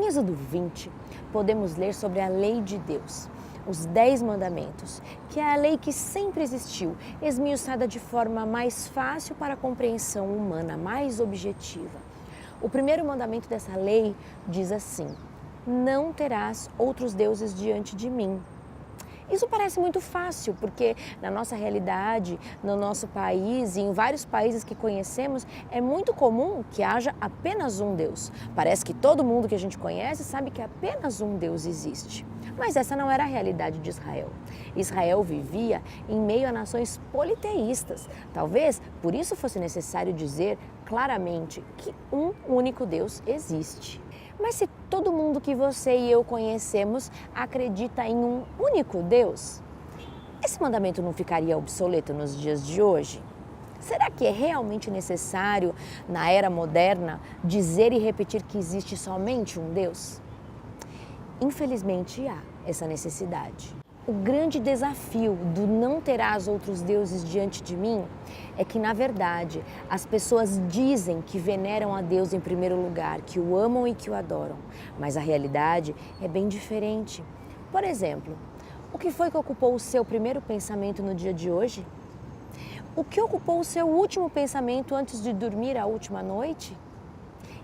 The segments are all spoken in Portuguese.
Em Êxodo 20, podemos ler sobre a lei de Deus, os 10 mandamentos, que é a lei que sempre existiu, esmiuçada de forma mais fácil para a compreensão humana, mais objetiva. O primeiro mandamento dessa lei diz assim: não terás outros deuses diante de mim. Isso parece muito fácil, porque na nossa realidade, no nosso país e em vários países que conhecemos, é muito comum que haja apenas um Deus. Parece que todo mundo que a gente conhece sabe que apenas um Deus existe. Mas essa não era a realidade de Israel. Israel vivia em meio a nações politeístas. Talvez por isso fosse necessário dizer claramente que um único Deus existe. Mas se todo mundo que você e eu conhecemos acredita em um único Deus, esse mandamento não ficaria obsoleto nos dias de hoje? Será que é realmente necessário, na era moderna, dizer e repetir que existe somente um Deus? Infelizmente há essa necessidade. O grande desafio do não terás outros deuses diante de mim é que, na verdade, as pessoas dizem que veneram a Deus em primeiro lugar, que o amam e que o adoram, mas a realidade é bem diferente. Por exemplo, o que foi que ocupou o seu primeiro pensamento no dia de hoje? O que ocupou o seu último pensamento antes de dormir a última noite?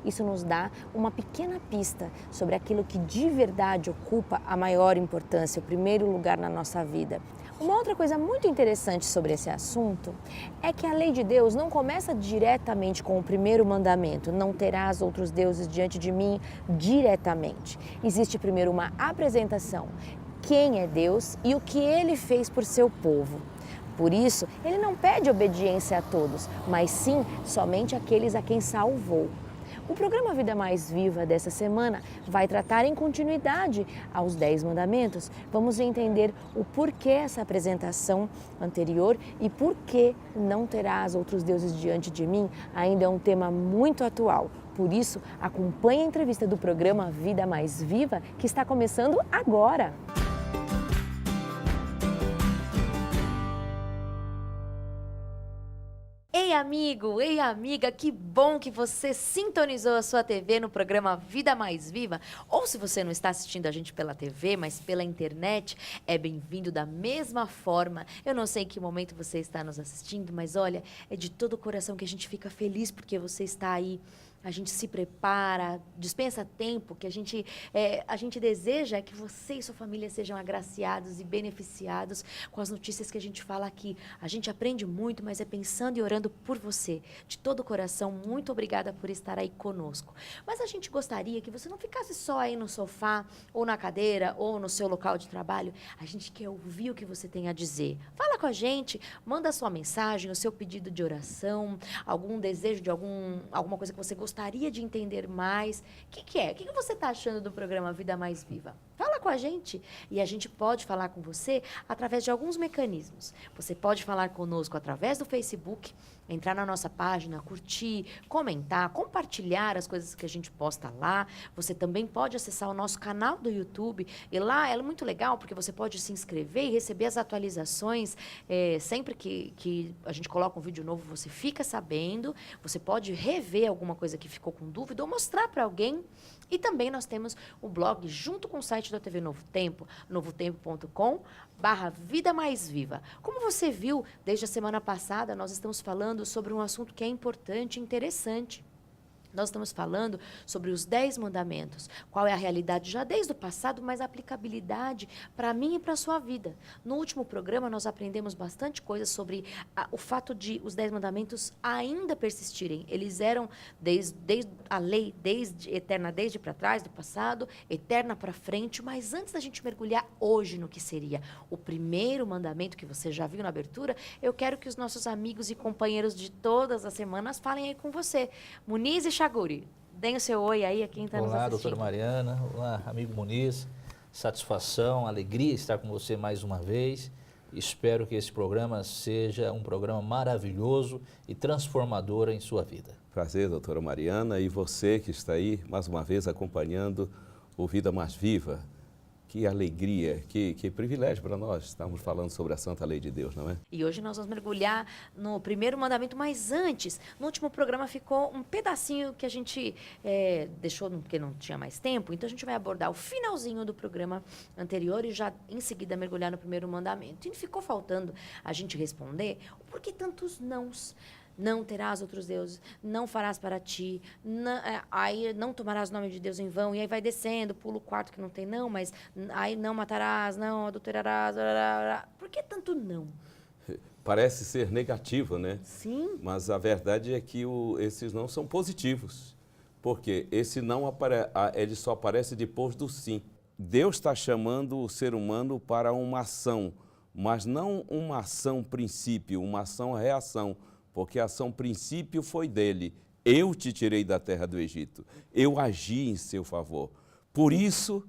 Isso nos dá uma pequena pista sobre aquilo que de verdade ocupa a maior importância, o primeiro lugar na nossa vida. Uma outra coisa muito interessante sobre esse assunto é que a lei de Deus não começa diretamente com o primeiro mandamento, não terás outros deuses diante de mim diretamente. Existe primeiro uma apresentação, quem é Deus e o que Ele fez por seu povo. Por isso, Ele não pede obediência a todos, mas sim somente àqueles a quem salvou. O programa Vida Mais Viva dessa semana vai tratar em continuidade aos 10 mandamentos. Vamos entender o porquê essa apresentação anterior e por que não terás outros deuses diante de mim ainda é um tema muito atual. Por isso, acompanhe a entrevista do programa Vida Mais Viva, que está começando agora. Ei amigo, ei amiga, que bom que você sintonizou a sua TV no programa Vida Mais Viva. Ou se você não está assistindo a gente pela TV, mas pela internet, é bem-vindo da mesma forma. Eu não sei em que momento você está nos assistindo, mas olha, é de todo o coração que a gente fica feliz porque você está aí. A gente se prepara, dispensa tempo, que a gente deseja que você e sua família sejam agraciados e beneficiados com as notícias que a gente fala aqui. A gente aprende muito, mas é pensando e orando por você. De todo o coração, muito obrigada por estar aí conosco. Mas a gente gostaria que você não ficasse só aí no sofá, ou na cadeira, ou no seu local de trabalho. A gente quer ouvir o que você tem a dizer. Fala com a gente, manda a sua mensagem, o seu pedido de oração, algum desejo de alguma coisa que você gostaria de entender mais. O que é? O que você está achando do programa Vida Mais Viva? Fala com a gente e a gente pode falar com você através de alguns mecanismos. Você pode falar conosco através do Facebook, entrar na nossa página, curtir, comentar, compartilhar as coisas que a gente posta lá. Você também pode acessar o nosso canal do YouTube e lá é muito legal porque você pode se inscrever e receber as atualizações. Sempre que a gente coloca um vídeo novo, você fica sabendo. Você pode rever alguma coisa que ficou com dúvida ou mostrar para alguém. E também nós temos o blog junto com o site da TV Novo Tempo, novotempo.com/Vida Mais Viva. Como você viu, desde a semana passada, nós estamos falando sobre um assunto que é importante e interessante. Nós estamos falando sobre os 10 mandamentos, qual é a realidade já desde o passado, mas a aplicabilidade para mim e para a sua vida. No último programa, nós aprendemos bastante coisa sobre o fato de os 10 mandamentos ainda persistirem. Eles eram desde a lei eterna, desde para trás, do passado, eterna para frente, mas antes da gente mergulhar hoje no que seria o primeiro mandamento que você já viu na abertura, eu quero que os nossos amigos e companheiros de todas as semanas falem aí com você. Muniz e Chaguri, deem o seu oi aí a quem está nos assistindo. Olá, doutora Mariana. Olá, amigo Muniz. Satisfação, alegria estar com você mais uma vez. Espero que esse programa seja um programa maravilhoso e transformador em sua vida. Prazer, doutora Mariana, e você que está aí mais uma vez acompanhando o Vida Mais Viva. Que alegria, que privilégio para nós. Estamos falando sobre a santa lei de Deus, não é? E hoje nós vamos mergulhar no primeiro mandamento, mas antes, no último programa ficou um pedacinho que a gente deixou porque não tinha mais tempo, então a gente vai abordar o finalzinho do programa anterior e já em seguida mergulhar no primeiro mandamento. E ficou faltando a gente responder o porquê tantos nãos. Não terás outros deuses, não farás para ti, aí não tomarás o nome de Deus em vão, e aí vai descendo, pula o quarto que não tem não, mas aí não matarás, não adulterarás, por que tanto não? Parece ser negativo, né? Sim. Mas a verdade é que esses não são positivos, porque esse não ele só aparece depois do sim. Deus está chamando o ser humano para uma ação, mas não uma ação princípio, uma ação reação, porque a ação princípio foi dele. Eu te tirei da terra do Egito. Eu agi em seu favor. Por isso,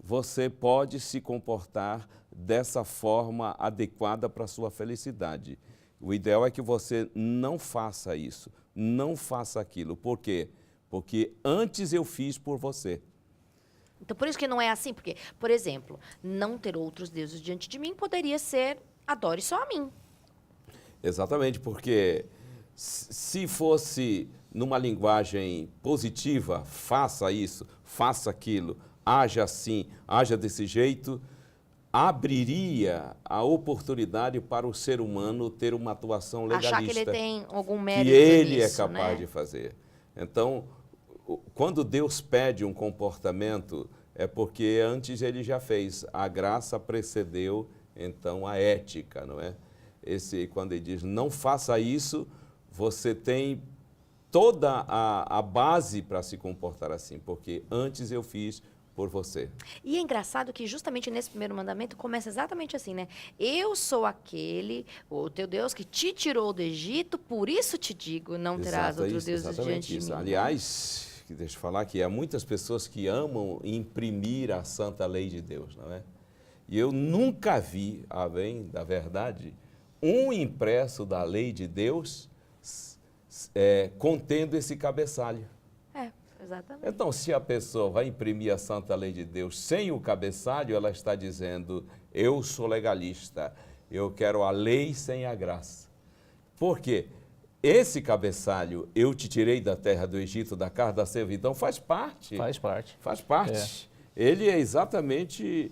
você pode se comportar dessa forma adequada para a sua felicidade. O ideal é que você não faça isso, não faça aquilo. Por quê? Porque antes eu fiz por você. Então, por isso que não é assim, porque, por exemplo, não ter outros deuses diante de mim poderia ser adore só a mim. Exatamente, porque se fosse numa linguagem positiva, faça isso, faça aquilo, haja assim, haja desse jeito, abriria a oportunidade para o ser humano ter uma atuação legalista. Achar que ele tem algum mérito que ele nisso, é capaz né? de fazer. Então, quando Deus pede um comportamento, é porque antes ele já fez. A graça precedeu, então, a ética, não é? Quando ele diz, não faça isso, você tem toda a base para se comportar assim, porque antes eu fiz por você. E é engraçado que justamente nesse primeiro mandamento começa exatamente assim, né? Eu sou aquele, o teu Deus, que te tirou do Egito, por isso te digo, não terás outros deuses diante de mim. Aliás, deixa eu falar que há muitas pessoas que amam imprimir a santa lei de Deus, não é? E eu nunca vi, a bem da verdade, um impresso da lei de Deus contendo esse cabeçalho. Exatamente. Então, se a pessoa vai imprimir a santa lei de Deus sem o cabeçalho, ela está dizendo, eu sou legalista, eu quero a lei sem a graça. Por quê? Esse cabeçalho, eu te tirei da terra do Egito, da casa da servidão, faz parte. Faz parte. Faz parte. Ele é exatamente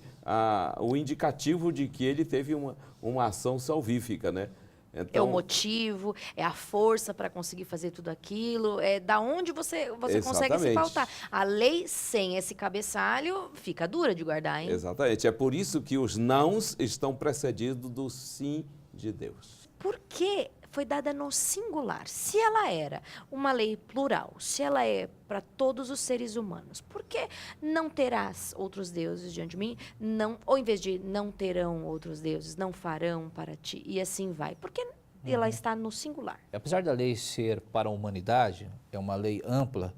o indicativo de que ele teve uma ação salvífica, né? Então, é o motivo, é a força para conseguir fazer tudo aquilo, é da onde você consegue se pautar. A lei sem esse cabeçalho fica dura de guardar, hein? Exatamente. É por isso que os nãos estão precedidos do sim de Deus. Por que foi dada no singular? Se ela era uma lei plural, se ela é para todos os seres humanos, por que não terás outros deuses diante de mim? Não, ou em vez de não terão outros deuses, não farão para ti, e assim vai. Por que ela está no singular? Apesar da lei ser para a humanidade, é uma lei ampla,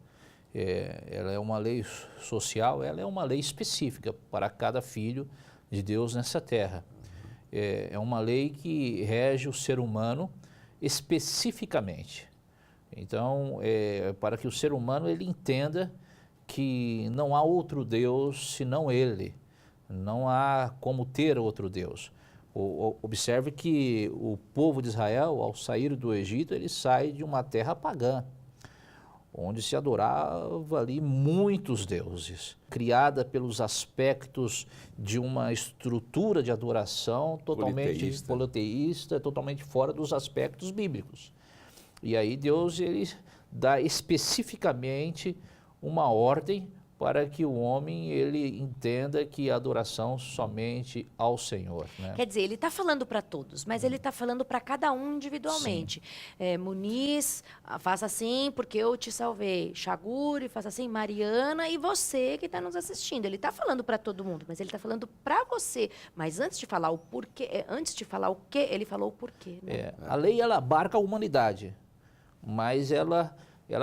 ela é uma lei social, ela é uma lei específica para cada filho de Deus nessa terra. É uma lei que rege o ser humano especificamente. Então, para que o ser humano ele entenda que não há outro Deus senão Ele. Não há como ter outro Deus. Observe que o povo de Israel, ao sair do Egito, ele sai de uma terra pagã, onde se adorava ali muitos deuses, criada pelos aspectos de uma estrutura de adoração totalmente politeísta, totalmente fora dos aspectos bíblicos. E aí Deus ele dá especificamente uma ordem para que o homem ele entenda que a adoração somente ao Senhor, né? Quer dizer, ele está falando para todos, mas ele está falando para cada um individualmente. Muniz, faça assim porque eu te salvei. Chaguri, faça assim. Mariana e você que está nos assistindo. Ele está falando para todo mundo, mas ele está falando para você. Mas antes de falar o porquê, antes de falar o que, ele falou o porquê. Né? A lei ela abarca a humanidade, mas ela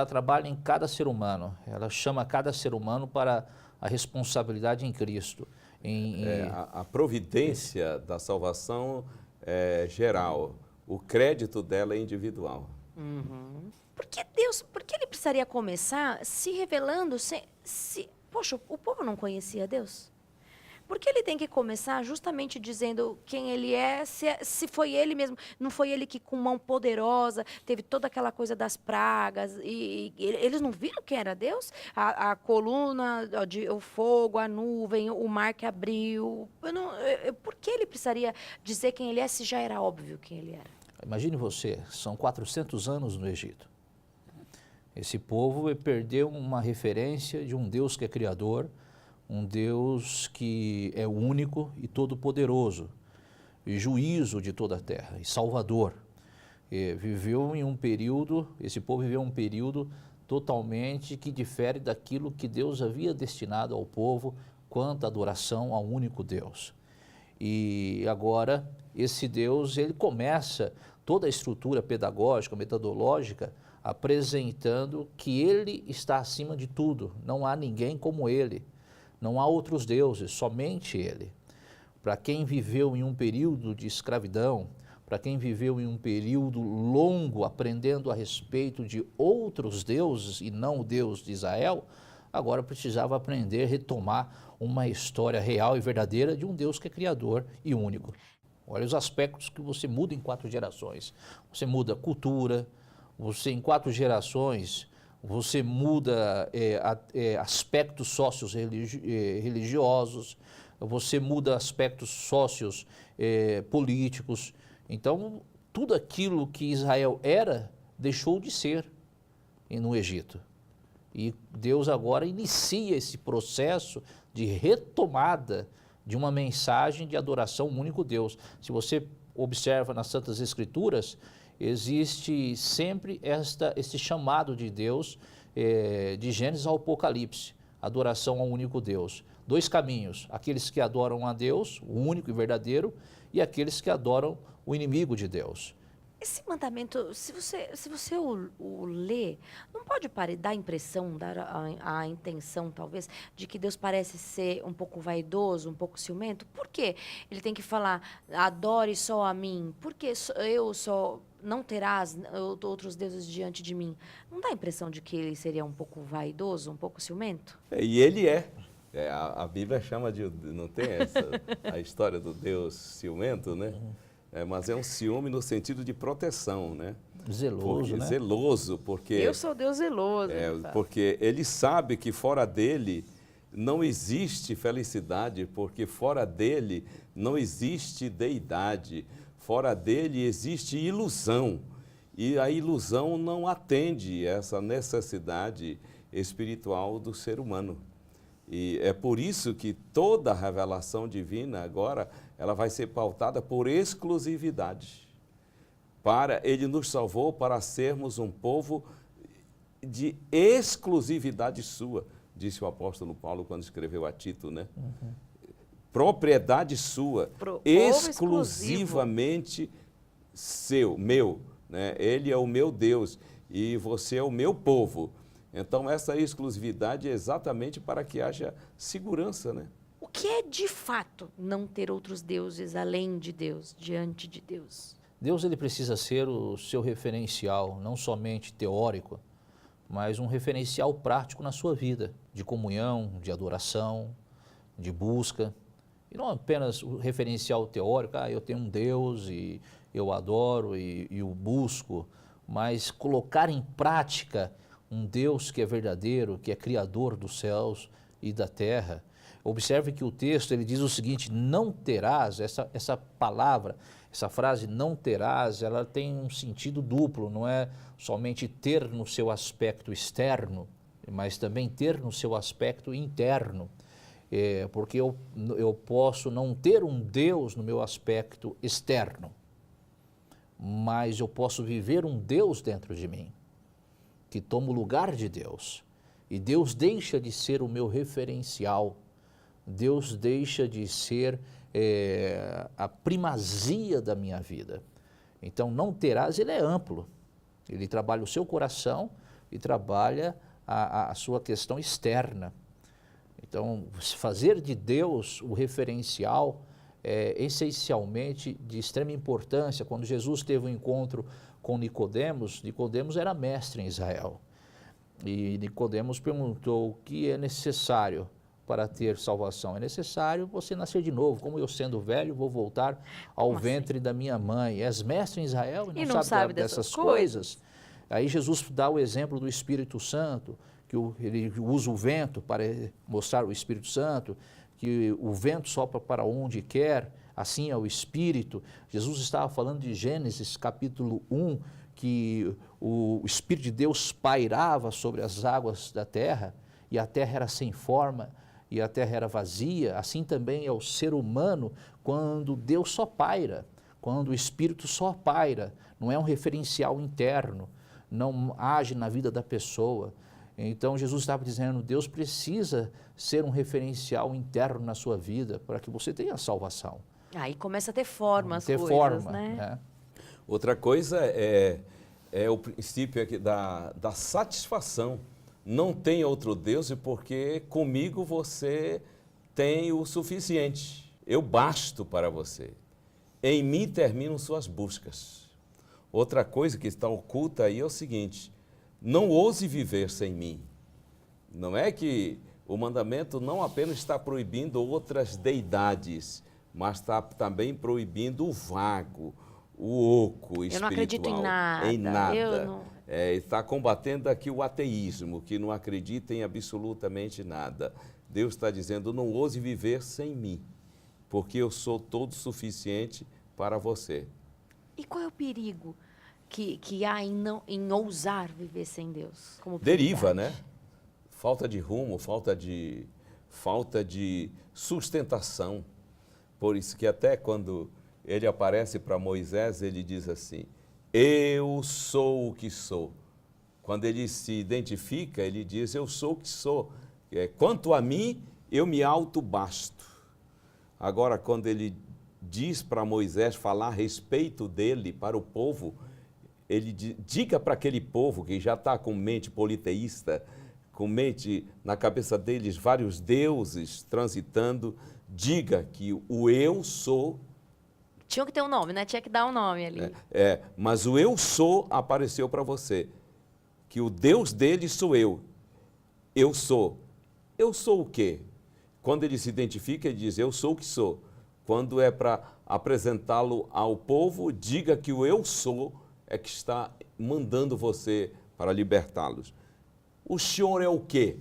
trabalha em cada ser humano, ela chama cada ser humano para a responsabilidade em Cristo. A providência da salvação é geral, o crédito dela é individual. Por que ele precisaria começar se revelando, poxa, o povo não conhecia Deus? Porque ele tem que começar justamente dizendo quem ele é, se foi ele mesmo, não foi ele que com mão poderosa teve toda aquela coisa das pragas, e eles não viram quem era Deus? A coluna, o fogo, a nuvem, o mar que abriu. Por que ele precisaria dizer quem ele é se já era óbvio quem ele era? Imagine você, são 400 anos no Egito. Esse povo perdeu uma referência de um Deus que é criador, um Deus que é único e todo-poderoso, e juízo de toda a terra, e salvador. Esse povo viveu um período totalmente que difere daquilo que Deus havia destinado ao povo quanto à adoração ao único Deus. E agora, esse Deus, ele começa toda a estrutura pedagógica, metodológica, apresentando que ele está acima de tudo, não há ninguém como ele, não há outros deuses, somente ele. Para quem viveu em um período de escravidão, para quem viveu em um período longo aprendendo a respeito de outros deuses e não o Deus de Israel, agora precisava aprender, retomar uma história real e verdadeira de um Deus que é criador e único. Olha os aspectos que você muda em 4 gerações. Você muda a cultura, você em 4 gerações, você muda aspectos sócios religiosos, você muda aspectos sócios políticos. Então, tudo aquilo que Israel era, deixou de ser no Egito. E Deus agora inicia esse processo de retomada de uma mensagem de adoração ao único Deus. Se você observa nas Santas Escrituras, existe sempre esse chamado de Deus, de Gênesis ao Apocalipse, adoração ao único Deus. 2 caminhos, aqueles que adoram a Deus, o único e verdadeiro, e aqueles que adoram o inimigo de Deus. Esse mandamento, se você o lê, não pode dar a impressão, dar a intenção, talvez, de que Deus parece ser um pouco vaidoso, um pouco ciumento? Por quê? Ele tem que falar, adore só a mim. Por que eu só não terás outros deuses diante de mim? Não dá a impressão de que ele seria um pouco vaidoso, um pouco ciumento? E ele é. A Bíblia chama de, não tem a história do Deus ciumento, né? Mas é um ciúme no sentido de proteção, né? Zeloso, né? Zeloso, porque... Eu sou Deus zeloso. Porque ele sabe que fora dele não existe felicidade, porque fora dele não existe deidade, fora dele existe ilusão. E a ilusão não atende essa necessidade espiritual do ser humano. E é por isso que toda a revelação divina agora ela vai ser pautada por exclusividade. Ele nos salvou para sermos um povo de exclusividade sua, disse o apóstolo Paulo quando escreveu a Tito, né? Propriedade sua, exclusivamente seu, meu, né? Ele é o meu Deus e você é o meu povo. Então, essa exclusividade é exatamente para que haja segurança, né? O que é, de fato, não ter outros deuses além de Deus, diante de Deus? Deus ele precisa ser o seu referencial, não somente teórico, mas um referencial prático na sua vida, de comunhão, de adoração, de busca. E não apenas o referencial teórico, eu tenho um Deus e eu adoro e o busco, mas colocar em prática um Deus que é verdadeiro, que é criador dos céus e da terra. Observe que o texto ele diz o seguinte, não terás, essa palavra, essa frase não terás, ela tem um sentido duplo, não é somente ter no seu aspecto externo, mas também ter no seu aspecto interno. Porque eu posso não ter um Deus no meu aspecto externo, mas eu posso viver um Deus dentro de mim, que toma o lugar de Deus. E Deus deixa de ser o meu referencial, Deus deixa de ser a primazia da minha vida. Então, não terás, ele é amplo. Ele trabalha o seu coração e trabalha a sua questão externa. Então, fazer de Deus o referencial é essencialmente de extrema importância. Quando Jesus teve um encontro com Nicodemos, Nicodemos era mestre em Israel. E Nicodemos perguntou o que é necessário para ter salvação? É necessário você nascer de novo. Como eu sendo velho, vou voltar ao Como ventre da minha mãe. És mestre em Israel E e não não sabe sabe dessas dessas coisas? Aí Jesus dá o exemplo do Espírito Santo, que ele usa o vento para mostrar o Espírito Santo, que o vento sopra para onde quer, assim é o Espírito. Jesus estava falando de Gênesis capítulo 1, que o Espírito de Deus pairava sobre as águas da terra, e a terra era sem forma, e a terra era vazia. Assim também é o ser humano quando Deus só paira, quando o Espírito só paira, não é um referencial interno, não age na vida da pessoa. Então Jesus estava dizendo, Deus precisa ser um referencial interno na sua vida para que você tenha salvação. Aí começa a ter forma as Ter coisas, forma, né? Outra coisa é o princípio aqui da satisfação. Não tem outro Deus, porque comigo você tem o suficiente. Eu basto para você. Em mim terminam suas buscas. Outra coisa que está oculta aí é o seguinte: não ouse viver sem mim. Não é que o mandamento não apenas está proibindo outras deidades, mas está também proibindo o vago, o oco espiritual. Eu não acredito em nada. Em nada. Eu não... Está combatendo aqui o ateísmo, que não acredita em absolutamente nada. Deus está dizendo, não ouse viver sem mim, porque eu sou todo suficiente para você. E qual é o perigo que há em ousar viver sem Deus? Como Deriva, prioridade? né? Falta de rumo, falta de sustentação. Por isso que até quando ele aparece para Moisés, ele diz assim, eu sou o que sou. Quando ele se identifica, ele diz, eu sou o que sou. Quanto a mim, eu me autobasto. Agora, quando ele diz para Moisés falar a respeito dele para o povo, ele diga para aquele povo que já está com mente politeísta, com mente na cabeça deles vários deuses transitando, diga que o eu sou. Tinha que ter um nome, né? Tinha que dar um nome ali. Mas o eu sou apareceu para você, que o Deus dele sou eu. Eu sou. Eu sou o quê? Quando ele se identifica, ele diz, eu sou o que sou. Quando é para apresentá-lo ao povo, diga que o eu sou é que está mandando você para libertá-los. O Senhor é o quê?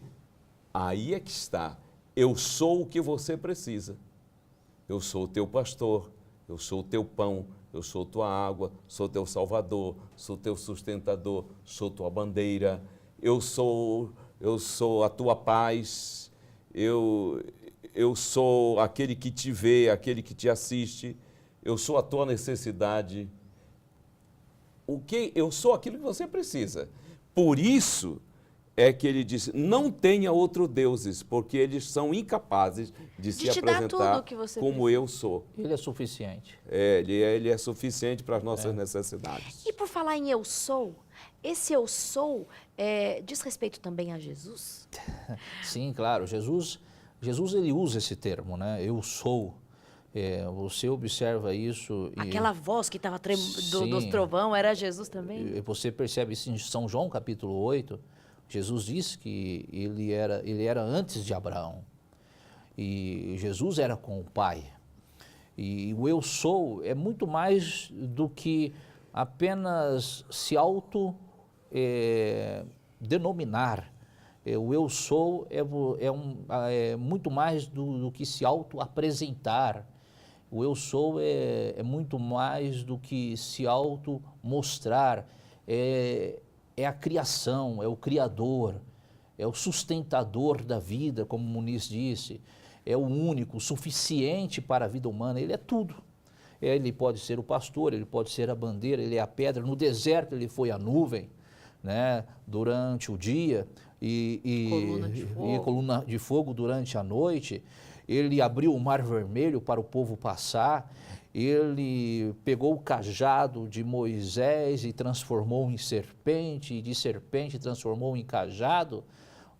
Aí é que está. Eu sou o que você precisa. Eu sou o teu pastor, eu sou o teu pão, eu sou tua água, sou teu salvador, sou teu sustentador, sou tua bandeira, eu sou a tua paz, eu sou aquele que te vê, aquele que te assiste, eu sou a tua necessidade. Eu sou aquilo que você precisa. Por isso é que ele disse, não tenha outros deuses, porque eles são incapazes de se apresentar como eu sou. Ele é suficiente. Ele é suficiente para as nossas necessidades. E por falar em eu sou, esse eu sou diz respeito também a Jesus? Sim, claro. Jesus ele usa esse termo, né? Eu sou. Você observa isso. Aquela voz que estava do trovão era Jesus também? Você percebe isso em São João capítulo 8. Jesus disse que ele era antes de Abraão. E Jesus era com o Pai. E o eu sou é muito mais do que apenas se denominar. O eu sou é muito mais do que se auto-apresentar. O eu sou é muito mais do que se auto-mostrar. É a criação, é o Criador, é o sustentador da vida, como Muniz disse, é o único, o suficiente para a vida humana, ele é tudo. Ele pode ser o pastor, ele pode ser a bandeira, ele é a pedra, no deserto ele foi a nuvem, né, durante o dia e coluna de fogo durante a noite, ele abriu o mar vermelho para o povo passar, ele pegou o cajado de Moisés e transformou em serpente, e de serpente transformou em cajado.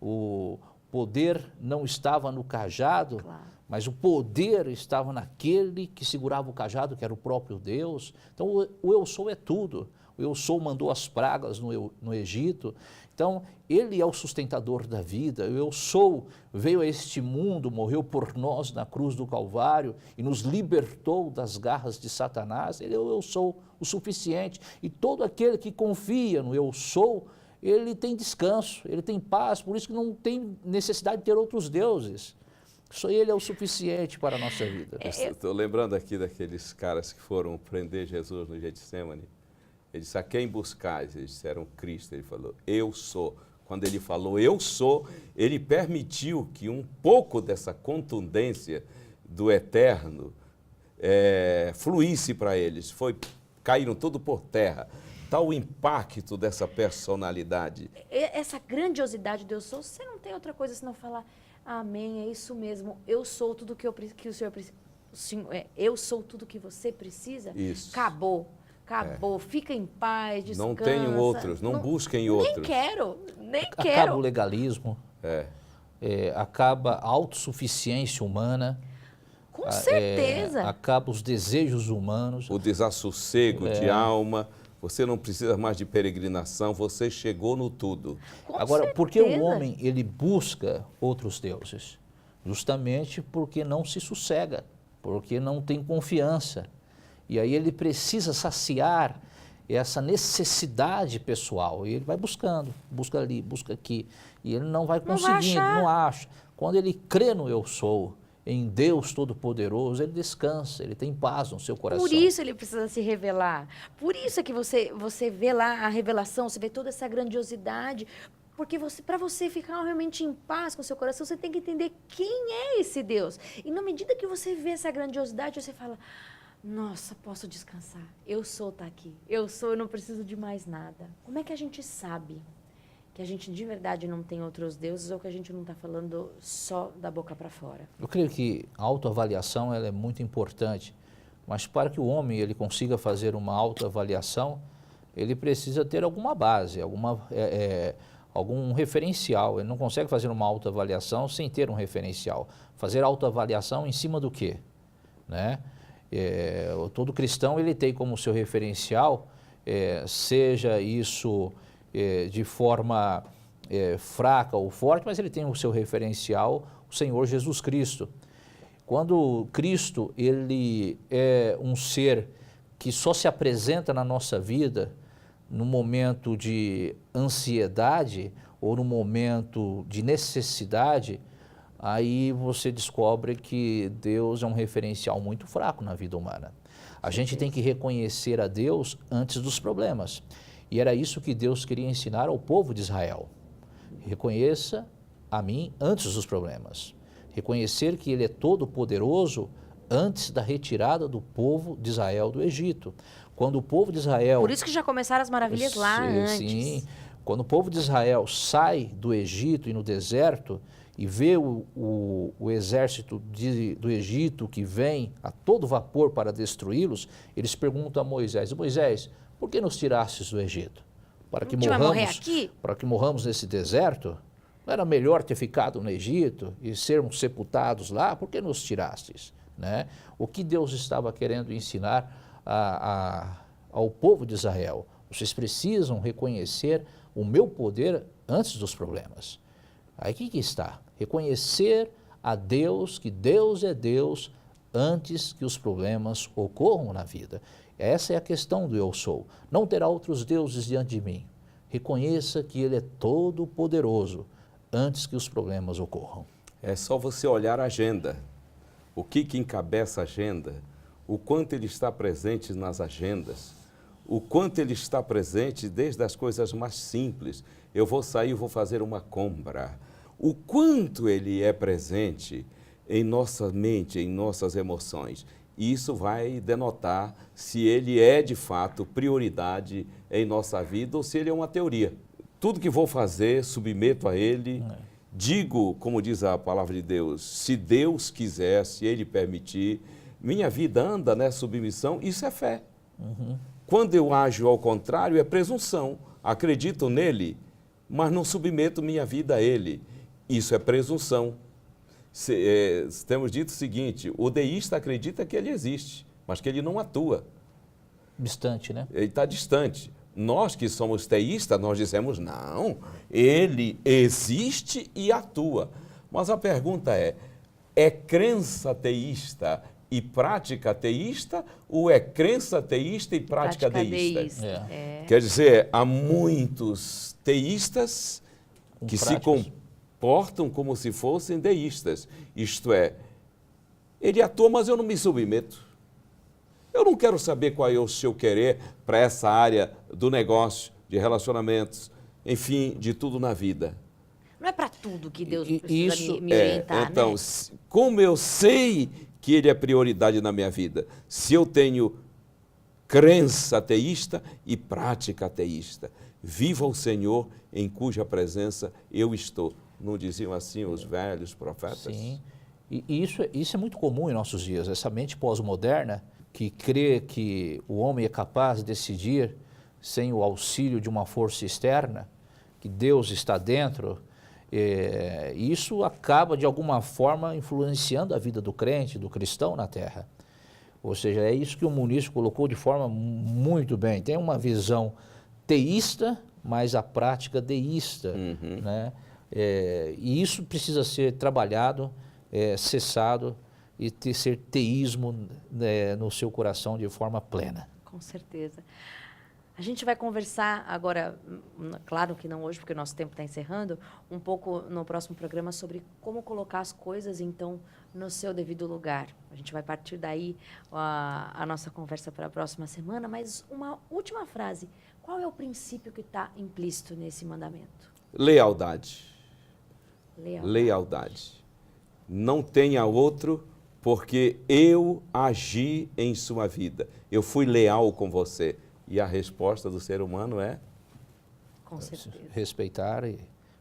O poder não estava no cajado, claro, mas o poder estava naquele que segurava o cajado, que era o próprio Deus. Então o eu sou é tudo. o eu sou mandou as pragas no Egito. Então, ele é o sustentador da vida, o eu sou veio a este mundo, morreu por nós na cruz do Calvário e nos libertou das garras de Satanás. Ele é o eu sou, o suficiente. E todo aquele que confia no eu sou, ele tem descanso, ele tem paz, por isso que não tem necessidade de ter outros deuses. Só ele é o suficiente para a nossa vida. Estou lembrando aqui daqueles caras que foram prender Jesus no Getsemane. Ele disse, a quem buscais? Eles disseram, Cristo. Ele falou, eu sou. Quando ele falou, eu sou, ele permitiu que um pouco dessa contundência do eterno fluísse para eles. Caíram tudo por terra. Tal o impacto dessa personalidade. Essa grandiosidade do eu sou, você não tem outra coisa senão falar, amém, é isso mesmo, eu sou tudo que o Senhor precisa. Eu sou tudo que você precisa. Isso. Acabou. Fica em paz, descansa. Não tenham outros, não busquem outros. Nem Acaba quero. o legalismo, acaba a autossuficiência humana. Com certeza. Acaba os desejos humanos. O desassossego de alma. Você não precisa mais de peregrinação, você chegou no tudo. Agora, por que o homem ele busca outros deuses? Justamente porque não se sossega, porque não tem confiança. E aí ele precisa saciar essa necessidade pessoal. E ele vai buscando, busca ali, busca aqui. E ele não vai conseguindo, não acha. Quando ele crê no eu sou, em Deus Todo-Poderoso, ele descansa, ele tem paz no seu coração. Por isso ele precisa se revelar. Por isso é que você vê lá a revelação, você vê toda essa grandiosidade. Porque para você ficar realmente em paz com o seu coração, você tem que entender quem é esse Deus. E na medida que você vê essa grandiosidade, você fala, nossa, posso descansar. Eu sou tá aqui. Eu não preciso de mais nada. Como é que a gente sabe que a gente de verdade não tem outros deuses ou que a gente não está falando só da boca para fora? Eu creio que a autoavaliação ela é muito importante, mas para que o homem ele consiga fazer uma autoavaliação, ele precisa ter alguma base, algum referencial. Ele não consegue fazer uma autoavaliação sem ter um referencial. Fazer autoavaliação em cima do quê? Né? Todo cristão ele tem como seu referencial, seja isso de forma fraca ou forte, mas ele tem o seu referencial, o Senhor Jesus Cristo. Quando Cristo ele é um ser que só se apresenta na nossa vida no momento de ansiedade ou no momento de necessidade, aí você descobre que Deus é um referencial muito fraco na vida humana. A gente tem que reconhecer a Deus antes dos problemas. E era isso que Deus queria ensinar ao povo de Israel. Reconheça a mim antes dos problemas. Reconhecer que Ele é todo-poderoso antes da retirada do povo de Israel do Egito. Quando o povo de Israel... Por isso que já começaram as maravilhas lá antes. Sim. Quando o povo de Israel sai do Egito e no deserto e vê o exército do Egito que vem a todo vapor para destruí-los, eles perguntam a Moisés, Moisés, por que nos tirastes do Egito? Para que morramos nesse deserto? Não era melhor ter ficado no Egito e sermos sepultados lá? Por que nos tirastes? Né? O que Deus estava querendo ensinar ao povo de Israel? Vocês precisam reconhecer o meu poder antes dos problemas. Aí o que está? Reconhecer a Deus, que Deus é Deus, antes que os problemas ocorram na vida. Essa é a questão do eu sou. Não terá outros deuses diante de mim. Reconheça que Ele é todo poderoso antes que os problemas ocorram. É só você olhar a agenda. O que encabeça a agenda? O quanto Ele está presente nas agendas. O quanto Ele está presente desde as coisas mais simples. Eu vou sair, vou fazer uma compra. O quanto Ele é presente em nossa mente, em nossas emoções. Isso vai denotar se Ele é, de fato, prioridade em nossa vida ou se Ele é uma teoria. Tudo que vou fazer, submeto a Ele. Digo, como diz a palavra de Deus, se Deus quiser, se Ele permitir, minha vida anda nessa submissão, isso é fé. Quando eu ajo ao contrário, é presunção. Acredito nele, mas não submeto minha vida a Ele. Isso é presunção. Temos dito o seguinte, o deísta acredita que Ele existe, mas que Ele não atua. Distante, né? Ele está distante. Nós que somos teístas, nós dizemos, não, ele existe e atua. Mas a pergunta é crença teísta e prática teísta ou é crença teísta e prática deísta? Quer dizer, há muitos teístas que se comportam como se fossem deístas. Isto é, ele atua, mas eu não me submeto. Eu não quero saber qual é o seu querer para essa área do negócio, de relacionamentos, enfim, de tudo na vida. Não é para tudo que Deus precisa me orientar, então, né? como eu sei que ele é prioridade na minha vida? Se eu tenho crença ateísta e prática ateísta. Viva o Senhor em cuja presença eu estou. Não diziam assim os velhos profetas? Sim, e isso é muito comum em nossos dias, essa mente pós-moderna que crê que o homem é capaz de decidir sem o auxílio de uma força externa, que Deus está dentro. Isso acaba, de alguma forma, influenciando a vida do crente, do cristão na terra. Ou seja, é isso que o Muniz colocou de forma muito bem. Tem uma visão teísta, mas a prática deísta. Né? E isso precisa ser trabalhado, cessado e ser teísmo no seu coração de forma plena. Com certeza. A gente vai conversar agora, claro que não hoje, porque o nosso tempo está encerrando, um pouco no próximo programa sobre como colocar as coisas, então, no seu devido lugar. A gente vai partir daí a nossa conversa para a próxima semana, mas uma última frase. Qual é o princípio que está implícito nesse mandamento? Lealdade. Lealdade. Lealdade. Não tenha outro, porque eu agi em sua vida. Eu fui leal com você. E a resposta do ser humano é? Com certeza. Respeitar e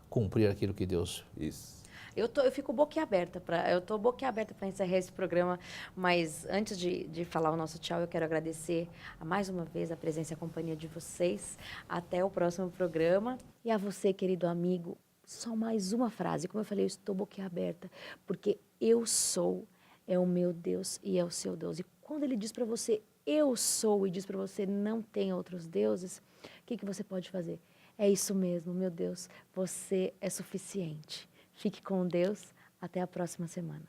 cumprir aquilo que Deus... Isso. Eu fico boquiaberta para encerrar esse programa, mas antes de falar o nosso tchau, eu quero agradecer mais uma vez a presença e a companhia de vocês. Até o próximo programa. E a você, querido amigo, só mais uma frase. Como eu falei, eu estou boquiaberta, porque eu sou é o meu Deus e é o seu Deus. E quando ele diz para você, eu sou, e diz para você, não tem outros deuses, o que você pode fazer? É isso mesmo, meu Deus, você é suficiente. Fique com Deus, até a próxima semana.